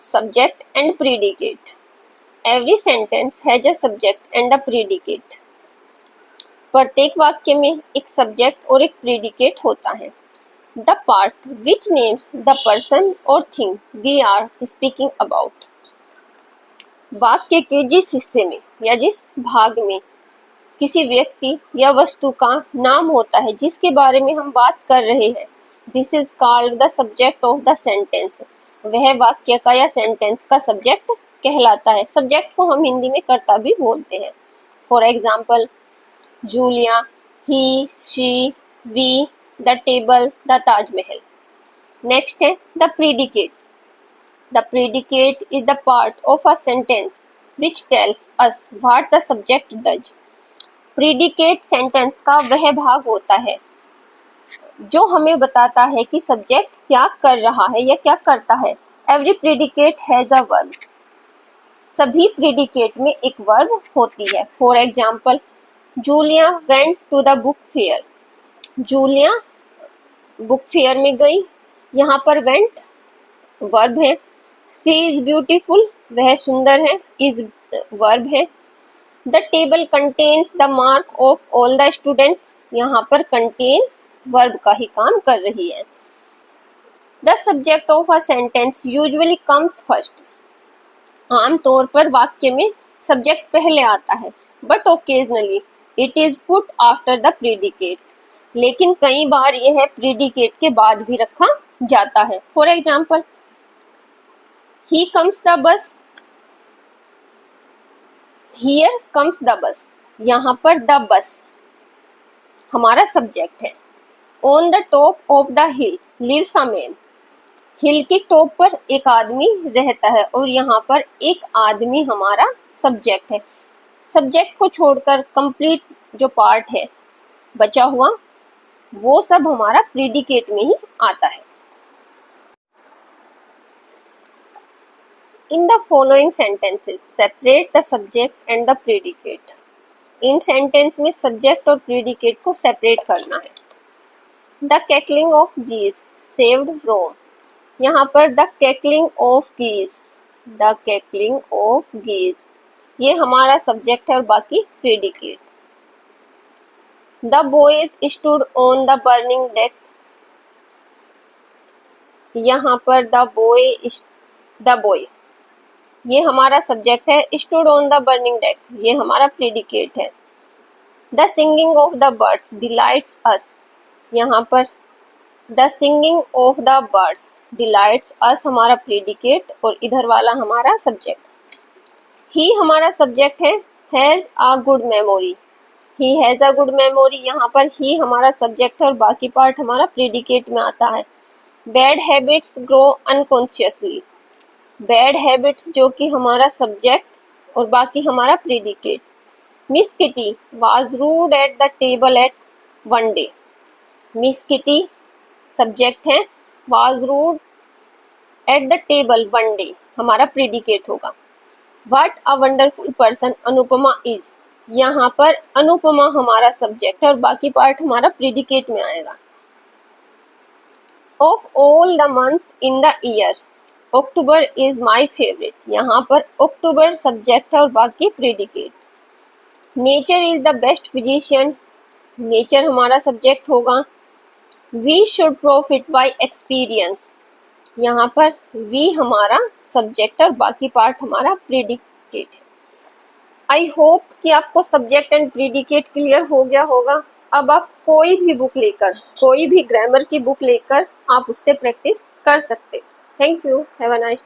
Subject and predicate. Every sentence has a subject and a predicate. प्रत्येक वाक्य में एक सब्जेक्ट और एक प्रीडिकेट होता है. The part which names the person or thing we are speaking about. वाक्य के जिस हिस्से में या जिस भाग में किसी व्यक्ति या वस्तु का नाम होता है जिसके बारे में हम बात कर रहे हैं, this is called the subject of the sentence. वह वाक्य का या सेंटेंस का सब्जेक्ट कहलाता है. सब्जेक्ट को हम हिंदी में कर्ता भी बोलते हैं. For example, Julia, he, she, we, the table, the Taj Mahal. Next है the predicate. The predicate is the part of a sentence which tells us what the subject does. Predicate sentence का वह भाग होता है जो हमें बताता है कि सब्जेक्ट क्या कर रहा है या क्या करता है. Every predicate has a verb. सभी प्रीडिकेट में एक वर्ब होती है. For example, Julia went to the book fair. Julia book fair में गई. यहाँ पर वेंट वर्ब है. शी इज ब्यूटीफुल, वह सुंदर है, इज वर्ब है. The table contains the mark of all the students. यहाँ पर कंटेन्स वर्ब का ही काम कर रही है. The subject of a sentence usually comes first. आमतौर पर वाक्य में सब्जेक्ट पहले आता है, but occasionally it is put after the predicate. लेकिन कई बार यह प्रीडिकेट के बाद भी रखा जाता है. For example, he comes the bus, here comes the bus. यहाँ पर द बस हमारा सब्जेक्ट है. On the top of the hill lives a man. Hill की टॉप पर एक आदमी रहता है और यहाँ पर एक आदमी हमारा सब्जेक्ट है. सब्जेक्ट को छोड़कर कंप्लीट जो पार्ट है बचा हुआ, वो सब हमारा प्रीडिकेट में ही आता है. In the following sentences separate the subject and the predicate. In sentence में सब्जेक्ट और प्रीडिकेट को सेपरेट करना है. द कैकलिंग ऑफ गीज सेव्ड रोम. यहाँ पर द कैकलिंग ऑफ गीज, द कैकलिंग ऑफ गीज ये हमारा सब्जेक्ट है और बाकी predicate. The boys stood on the burning deck. यहाँ पर द बॉय ये हमारा सब्जेक्ट है. Stood on the burning deck ये हमारा प्रीडिकेट है. The singing of the birds delights us. यहाँ पर the singing of the birds delights us हमारा प्रीडिकेट और इधर वाला हमारा सब्जेक्ट. ही हमारा सब्जेक्ट है. Has a good memory. He has a good memory यहाँ पर ही हमारा सब्जेक्ट है और बाकी पार्ट हमारा प्रीडिकेट में आता है. Bad habits grow unconsciously. Bad habits जो कि हमारा सब्जेक्ट और बाकी हमारा predicate. Miss Kitty was rude at the table at one day. Miss Kitty subject है. Was rude at the table one day हमारा प्रीडिकेट होगा. What a wonderful person Anupama is. यहाँ पर अनुपमा हमारा सब्जेक्ट है और बाकी पार्ट हमारा प्रीडिकेट में आएगा. Of all the months in the year October is my favourite. यहाँ पर अक्टूबर सब्जेक्ट है और बाकी predicate. Nature is the best physician. Nature हमारा सब्जेक्ट होगा. We should profit by experience. यहाँ पर वी हमारा सब्जेक्ट और बाकी पार्ट हमारा प्रीडिकेट है. आई होप कि आपको सब्जेक्ट एंड प्रीडिकेट क्लियर हो गया होगा. अब आप कोई भी बुक लेकर, कोई भी ग्रामर की बुक लेकर आप उससे प्रैक्टिस कर सकते. Thank you. Have a nice